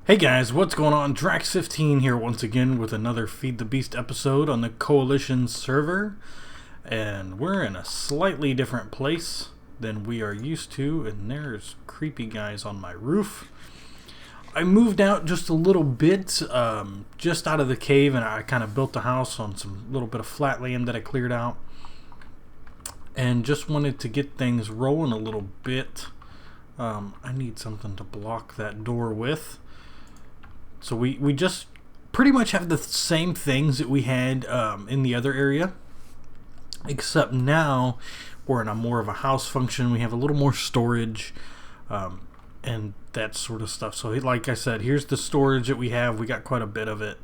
Hey guys, what's going on? DraaxLP here once again with another Feed the Beast episode on the Coalition server. And we're in a slightly different place than we are used to, and there's creepy guys on my roof. I moved out just a little bit, just out of the cave, and I kind of built a house on some little bit of flat land that I cleared out. And just wanted to get things rolling a little bit. I need something to block that door with. So we just pretty much have the same things that we had in the other area, except now we're in a more of a house function. We have a little more storage and that sort of stuff. So like I said, here's the storage that we have. We got quite a bit of it.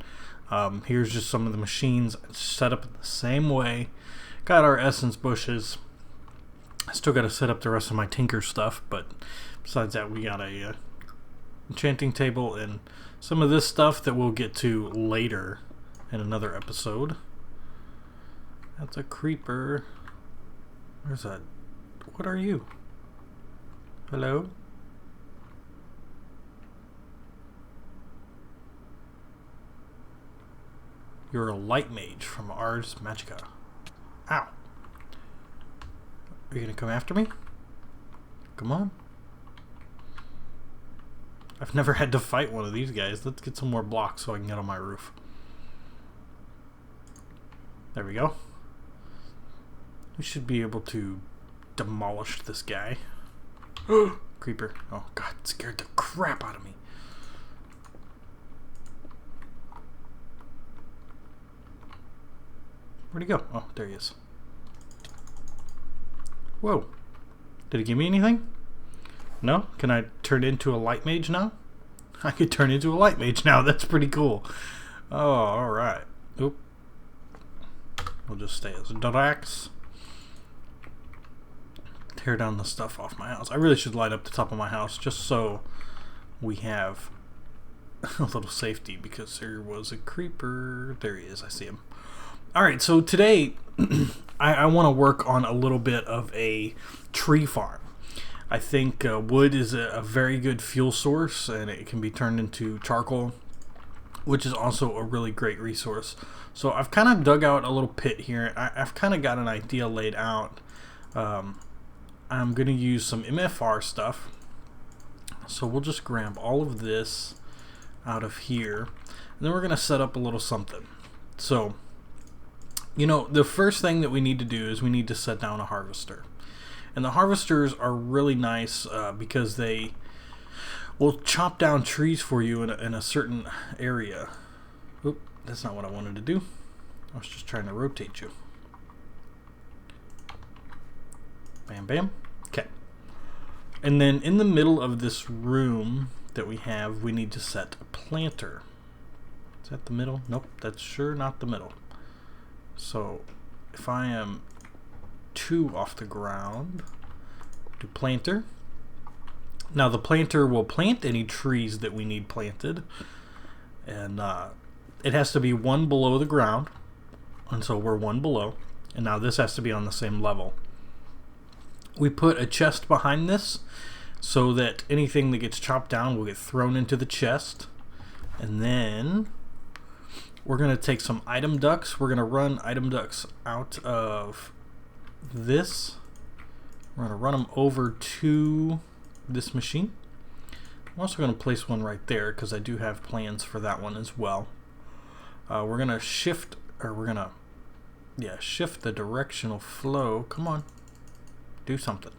Here's just some of the machines set up the same way. Got our essence bushes. I still got to set up the rest of my tinker stuff, but besides that, we got a enchanting table and some of this stuff that we'll get to later in another episode. That's a creeper. Where's that? What are you? Hello? You're a light mage from Ars Magica. Ow. Are you gonna come after me? Come on. I've never had to fight one of these guys. Let's get some more blocks so I can get on my roof. There we go. We should be able to demolish this guy. Creeper. Oh god, it scared the crap out of me. Where'd he go? Oh, there he is. Whoa. Did he give me anything? No? Can I turn into a light mage now? I could turn into a light mage now. That's pretty cool. Oh, alright. Oop. We'll just stay as Draax. Tear down the stuff off my house. I really should light up the top of my house just so we have a little safety, because there was a creeper. There he is. I see him. Alright, so today I want to work on a little bit of a tree farm. I think wood is a very good fuel source, and it can be turned into charcoal, which is also a really great resource. So I've kind of dug out a little pit here. I've kind of got an idea laid out. I'm going to use some MFR stuff. So we'll just grab all of this out of here, and then we're going to set up a little something. So, you know, the first thing that we need to do is we need to set down a harvester. And the harvesters are really nice because they will chop down trees for you in a certain area. Oop, that's not what I wanted to do. I was just trying to rotate you. Bam, bam. Okay. And then in the middle of this room that we have, we need to set a planter. Is that the middle? Nope, that's sure not the middle. So if I am 2 off the ground, do planter. Now the planter will plant any trees that we need planted, and it has to be 1 below the ground, and so we're 1 below, and now this has to be on the same level. We put a chest behind this so that anything that gets chopped down will get thrown into the chest, and then we're going to take some item ducts. We're going to run item ducts out of this. We're going to run them over to this machine. I'm also going to place one right there because I do have plans for that one as well. We're going to shift, or we're going to, shift the directional flow. Come on, do something.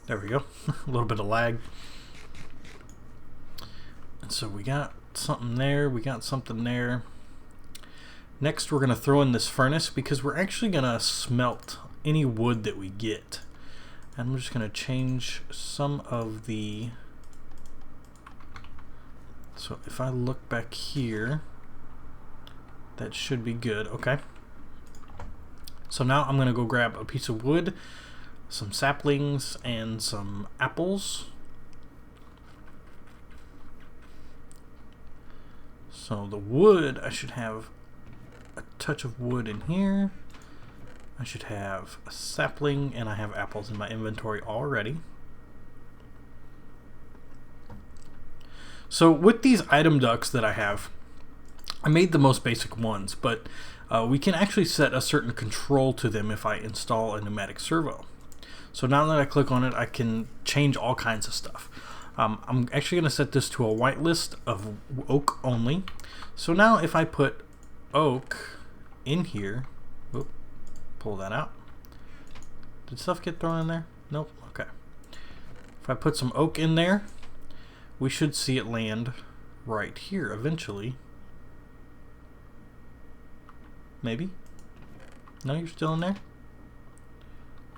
There we go. A little bit of lag. And so we got something there, we got something there. Next we're going to throw in this furnace because we're actually going to smelt any wood that we get. And I'm just going to change some of the... So if I look back here, that should be good. Okay. So now I'm going to go grab a piece of wood, some saplings, and some apples. So the wood, I should have a touch of wood in here. I should have a sapling, and I have apples in my inventory already. So with these item ducts that I have, I made the most basic ones, but we can actually set a certain control to them if I install a pneumatic servo. So now that I click on it, I can change all kinds of stuff. I'm actually going to set this to a whitelist of oak only. So now if I put oak in here, whoop, pull that out. Did stuff get thrown in there? Nope. Okay. If I put some oak in there, we should see it land right here eventually. Maybe? No, you're still in there?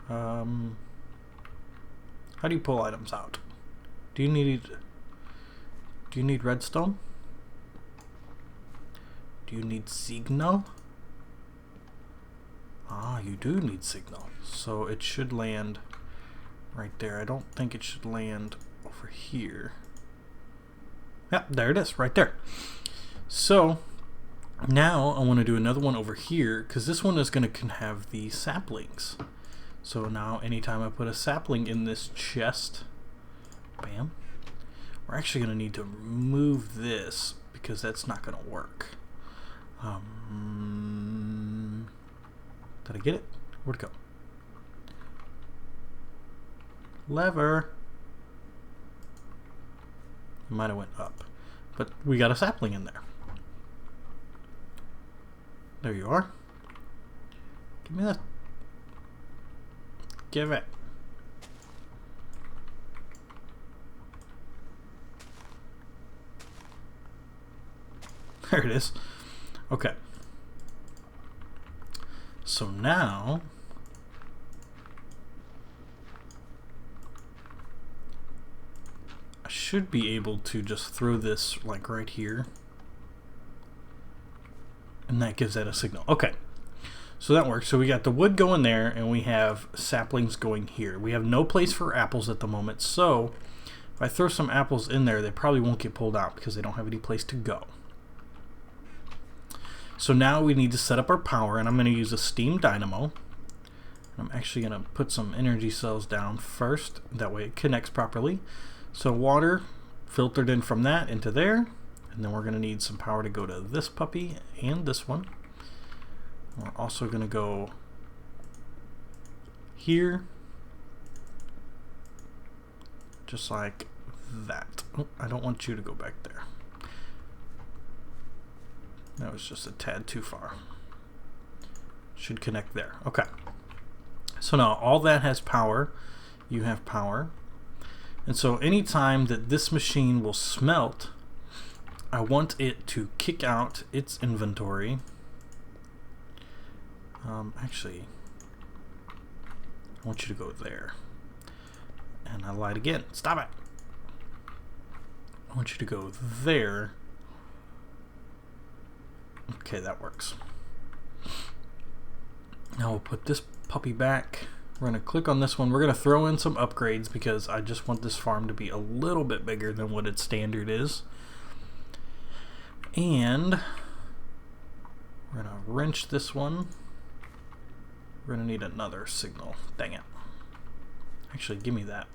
How do you pull items out? Do you need redstone? Do you need signal? Ah, you do need signal. So it should land right there. I don't think it should land over here. Yep, there it is, right there. So now I want to do another one over here because this one is going to have the saplings. So now anytime I put a sapling in this chest, bam, we're actually going to need to remove this because that's not going to work. Did I get it? Where'd it go? Lever. It might have went up, but we got a sapling in there. There you are. Give me that. Give it. There it is. Okay. So now I should be able to just throw this like right here, and that gives that a signal. Okay, so that works. So we got the wood going there, and we have saplings going here. We have no place for apples at the moment, so if I throw some apples in there, they probably won't get pulled out because they don't have any place to go. So now we need to set up our power, and I'm going to use a steam dynamo. I'm actually going to put some energy cells down first, that way it connects properly. So water filtered in from that into there, and then we're going to need some power to go to this puppy and this one. We're also going to go here, just like that. Oh, I don't want you to go back there. That was just a tad too far. Should connect there. Okay. So now all that has power. You have power. And so anytime that this machine will smelt, I want it to kick out its inventory. Actually, I want you to go there. And I lied again. Stop it. I want you to go there. Okay, that works. Now we'll put this puppy back. We're going to click on this one. We're going to throw in some upgrades because I just want this farm to be a little bit bigger than what its standard is. And we're going to wrench this one. We're going to need another signal. Dang it. Actually, give me that.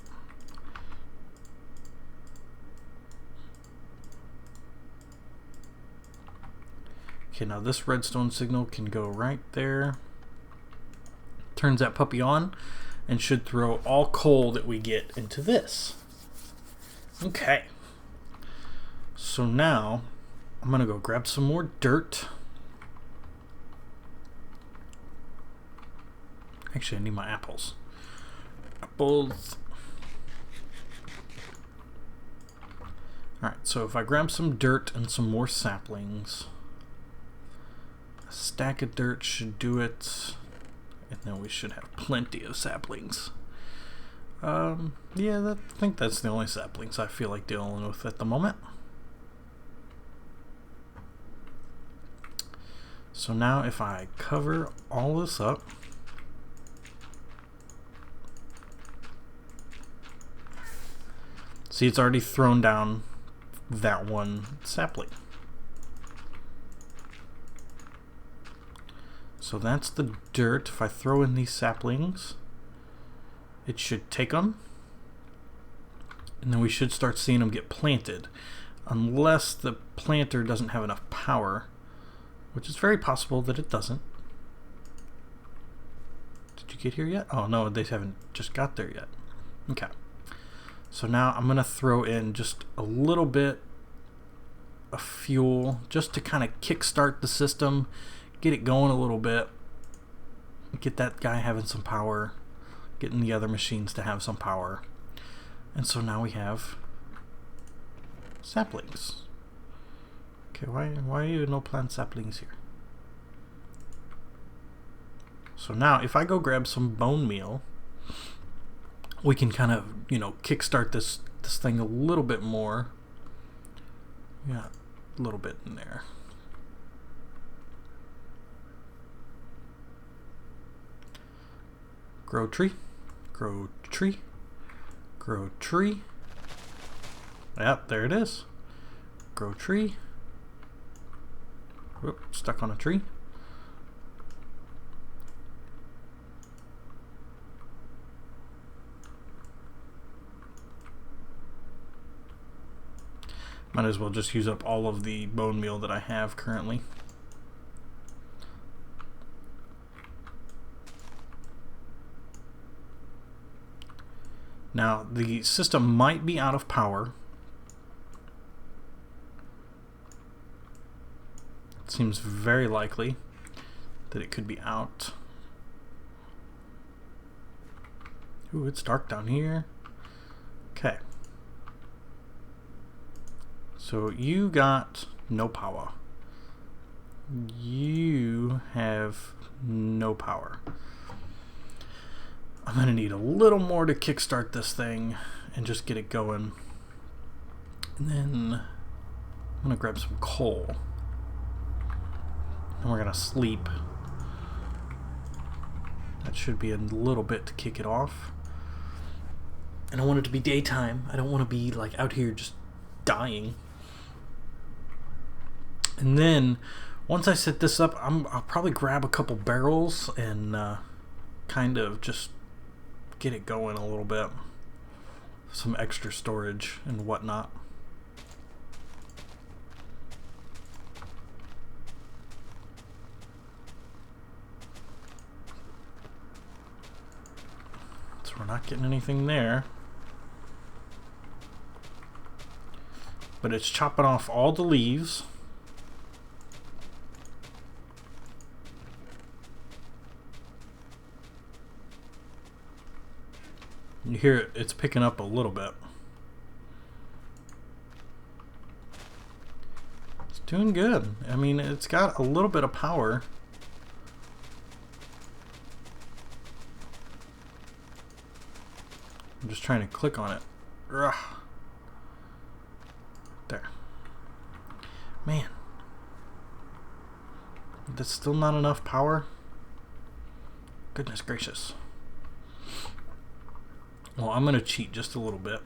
Okay, now this redstone signal can go right there. Turns that puppy on and should throw all coal that we get into this. Okay. So now I'm going to go grab some more dirt. Actually, I need my apples. Apples. Alright, so if I grab some dirt and some more saplings, a stack of dirt should do it, and then we should have plenty of saplings. Yeah, I think that's the only saplings I feel like dealing with at the moment. So now if I cover all this up, see, it's already thrown down that one sapling. So that's the dirt. If I throw in these saplings, it should take them, and then we should start seeing them get planted. unless the planter doesn't have enough power, which is very possible that it doesn't. Did you get here yet? Oh no, they haven't just got there yet. Okay. So now I'm going to throw in just a little bit of fuel just to kind of kickstart the system, get it going a little bit, get that guy having some power, getting the other machines to have some power. And so now we have saplings. Okay, why are you no plant saplings here? So now if I go grab some bone meal, we can kind of, you know, kickstart this thing a little bit more. Yeah, a little bit in there. Grow tree, grow tree, grow tree. Yep, there it is. Grow tree. Whoop, stuck on a tree. Might as well just use up all of the bone meal that I have currently. Now, the system might be out of power. It seems very likely that it could be out. Ooh, it's dark down here. Okay. So you got no power. You have no power. I'm gonna need a little more to kickstart this thing and just get it going. And then I'm gonna grab some coal. And we're gonna sleep. That should be a little bit to kick it off. And I want it to be daytime. I don't want to be like out here just dying. And then once I set this up, I'll probably grab a couple barrels and kind of just get it going a little bit. Some extra storage and whatnot. So we're not getting anything there. But it's chopping off all the leaves. You hear it, it's picking up a little bit. It's doing good. I mean, it's got a little bit of power. I'm just trying to click on it. Ugh. There. Man. That's still not enough power? Goodness gracious. Well, I'm going to cheat just a little bit.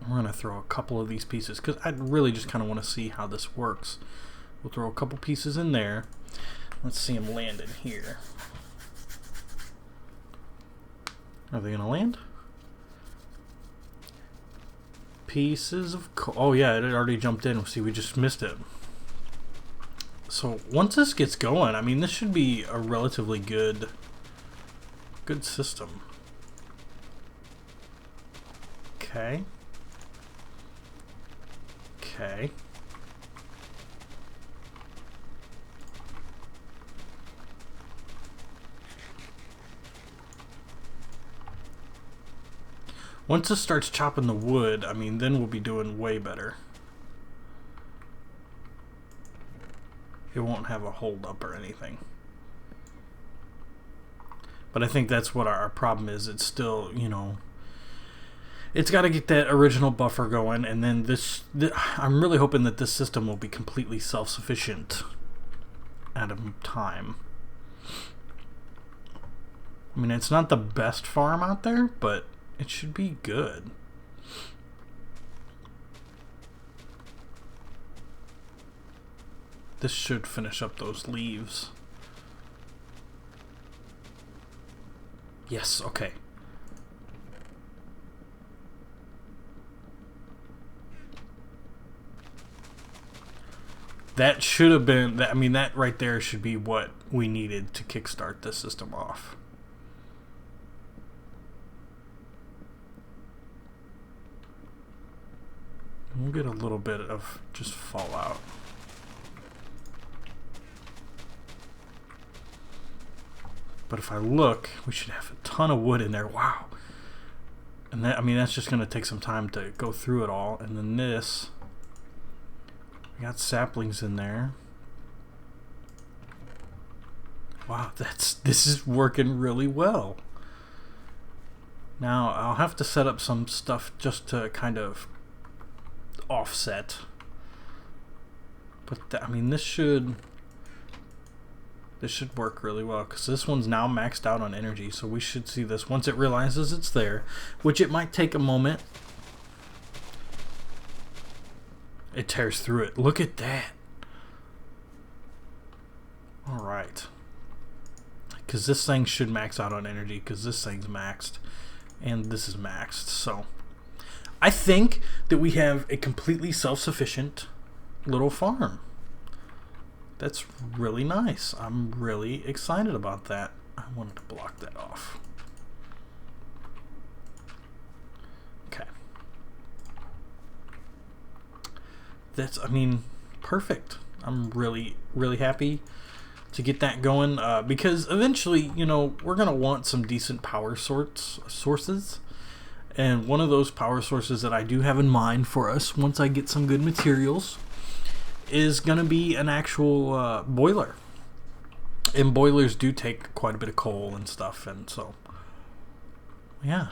We're going to throw a couple of these pieces because I really just kind of want to see how this works. We'll throw a couple pieces in there. Let's see them land in here. Are they going to land? Pieces of coal. Oh yeah, it already jumped in. See, we just missed it. So once this gets going, I mean, this should be a relatively good system. Okay. Okay. Once this starts chopping the wood, I mean, then we'll be doing way better. It won't have a hold up or anything. But I think that's what our problem is. It's still, you know, it's got to get that original buffer going, and then I'm really hoping that this system will be completely self-sufficient at a time. I mean, it's not the best farm out there, but it should be good. This should finish up those leaves. Yes, okay. That should have been, I mean, that right there should be what we needed to kickstart this system off. We'll get a little bit of just fallout. But if I look, we should have a ton of wood in there. Wow. And that, I mean, that's just going to take some time to go through it all. And then this, we got saplings in there. Wow, this is working really well. Now, I'll have to set up some stuff just to kind of offset. But I mean, this should work really well, because this one's now maxed out on energy, so we should see this once it realizes it's there, which it might take a moment. It tears through it. Look at that. Alright. Because this thing should max out on energy, because this thing's maxed, and this is maxed. So I think that we have a completely self-sufficient little farm. That's really nice. I'm really excited about that. I wanted to block that off. Okay. That's, I mean, perfect. I'm really, really happy to get that going, because eventually, you know, we're going to want some decent power sources. And one of those power sources that I do have in mind for us, once I get some good materials, is going to be an actual boiler. And boilers do take quite a bit of coal and stuff, and so, yeah.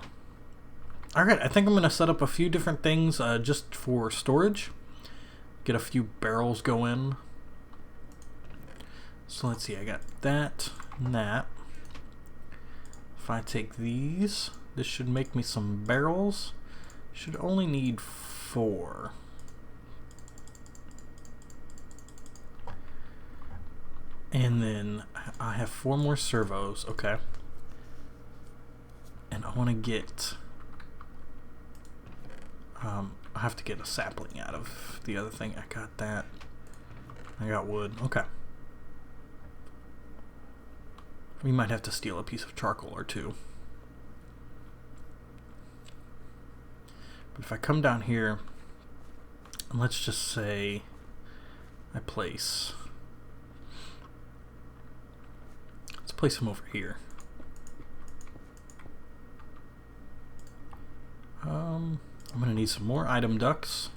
Alright, I think I'm going to set up a few different things just for storage. Get a few barrels going. So let's see, I got that and that. If I take these, this should make me some barrels. Should only need 4. And then I have 4 more servos, okay. And I want to get, I have to get a sapling out of the other thing. I got that. I got wood, okay. We might have to steal a piece of charcoal or two. But if I come down here, and let's just say I place him over here. I'm gonna need some more item ducts.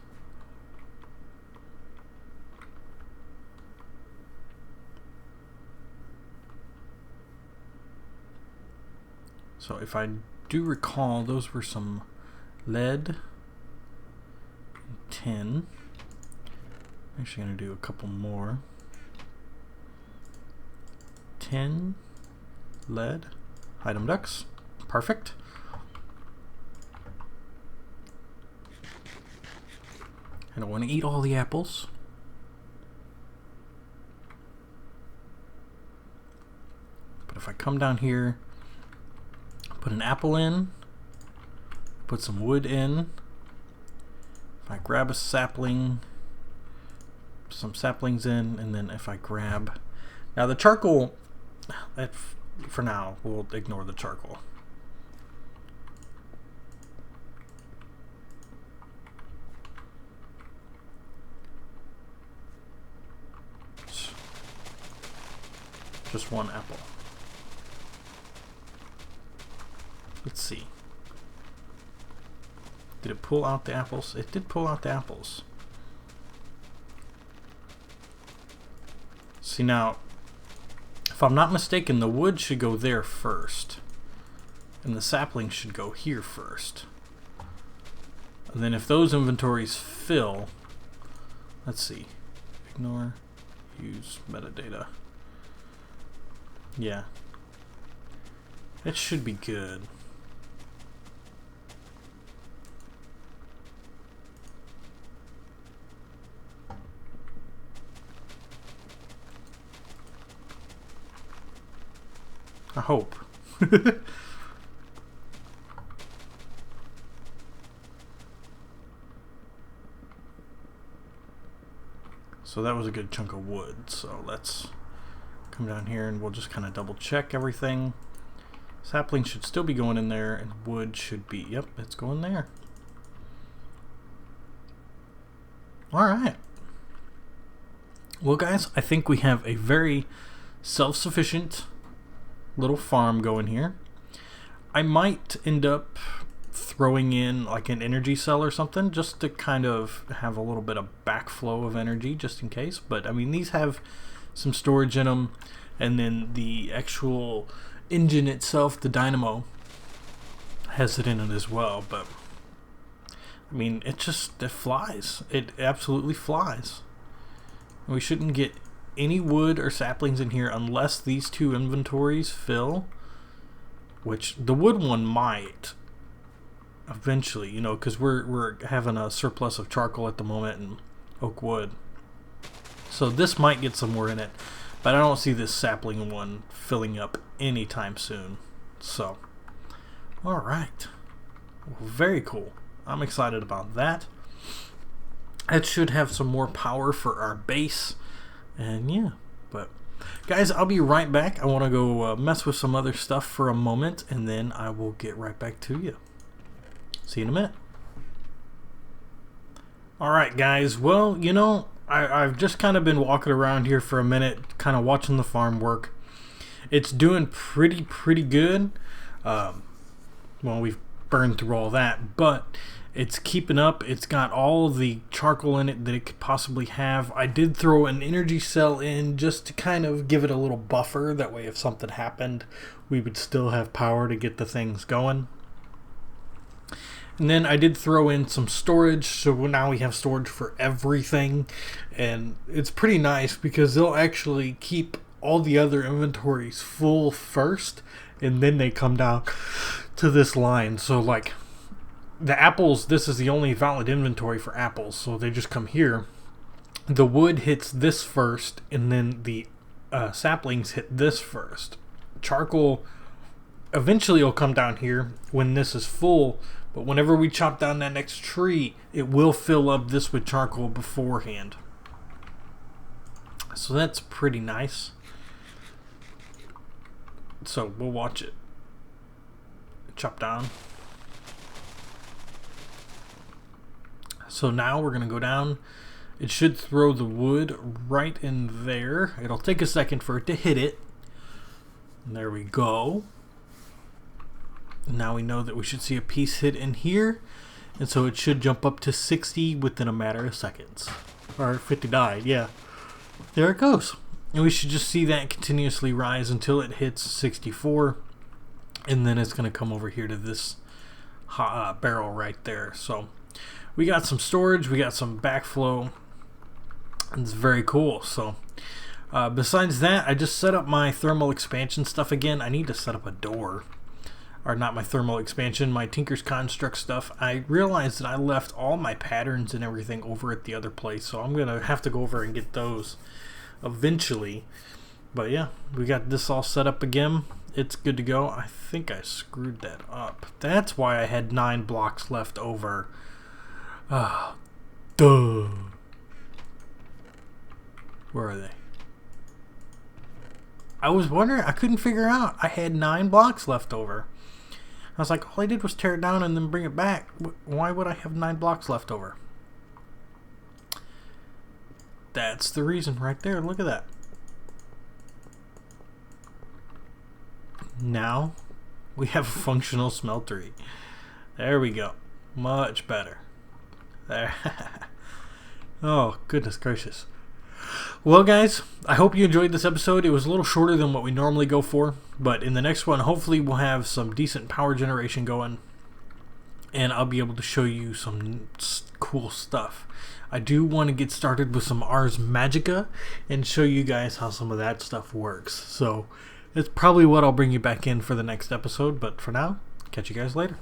So if I do recall, those were some lead and tin. I'm actually gonna do a couple more. Tin, lead, item ducts, perfect. I don't want to eat all the apples. But if I come down here, put an apple in, put some wood in, if I grab a sapling, some saplings in, and then if I grab, now the charcoal, for now, we'll ignore the charcoal. Just one apple. Let's see. Did it pull out the apples? It did pull out the apples. See now, if I'm not mistaken, the wood should go there first. And the sapling should go here first. And then if those inventories fill, let's see. Ignore, use metadata. Yeah. It should be good. I hope. So that was a good chunk of wood. So let's come down here and we'll just kind of double check everything. Sapling should still be going in there, and wood should be, yep, it's going there. Alright. Well guys, I think we have a very self-sufficient little farm going here. I might end up throwing in like an energy cell or something just to kind of have a little bit of backflow of energy just in case. But I mean, these have some storage in them, and then the actual engine itself, the dynamo, has it in it as well. But I mean, it flies. It absolutely flies. We shouldn't get any wood or saplings in here unless these two inventories fill, which the wood one might eventually, you know, because we're having a surplus of charcoal at the moment and oak wood. So this might get some more in it, but I don't see this sapling one filling up anytime soon. So, alright. Well, very cool. I'm excited about that. It should have some more power for our base. And yeah, but guys, I'll be right back. I want to go mess with some other stuff for a moment, and then I will get right back to you. See you in a minute. Alright guys, well, you know, I've just kind of been walking around here for a minute, kind of watching the farm work. It's doing pretty good. Well, we've burned through all that, but it's keeping up. It's got all the charcoal in it that it could possibly have. I did throw an energy cell in just to kind of give it a little buffer. That way if something happened, we would still have power to get the things going. And then I did throw in some storage, so now we have storage for everything. And it's pretty nice because they'll actually keep all the other inventories full first, and then they come down to this line. So like the apples, this is the only valid inventory for apples, so they just come here. The wood hits this first, and then the saplings hit this first. Charcoal eventually will come down here when this is full, but whenever we chop down that next tree, it will fill up this with charcoal beforehand. So that's pretty nice. So we'll watch it chop down. So now we're going to go down. It should throw the wood right in there. It'll take a second for it to hit it. And there we go. Now we know that we should see a piece hit in here. And so it should jump up to 60 within a matter of seconds. Or 59, yeah. There it goes. And we should just see that continuously rise until it hits 64. And then it's going to come over here to this barrel right there. So we got some storage, we got some backflow. It's very cool. So besides that, I just set up my thermal expansion stuff again. I need to set up a door. Or not my thermal expansion, my Tinker's Construct stuff. I realized that I left all my patterns and everything over at the other place, so I'm going to have to go over and get those eventually. But yeah, we got this all set up again. It's good to go. I think I screwed that up. That's why I had 9 blocks left over. Duh. Where are they? I was wondering, I couldn't figure out. I had 9 blocks left over. I was like, all I did was tear it down and then bring it back. Why would I have 9 blocks left over? That's the reason right there. Look at that. Now we have a functional smeltery. There we go. Much better. There. Oh, goodness gracious. Well, guys, I hope you enjoyed this episode. It was a little shorter than what we normally go for, but in the next one, hopefully we'll have some decent power generation going, and I'll be able to show you some cool stuff. I do want to get started with some Ars Magica and show you guys how some of that stuff works. So it's probably what I'll bring you back in for the next episode, but for now, catch you guys later.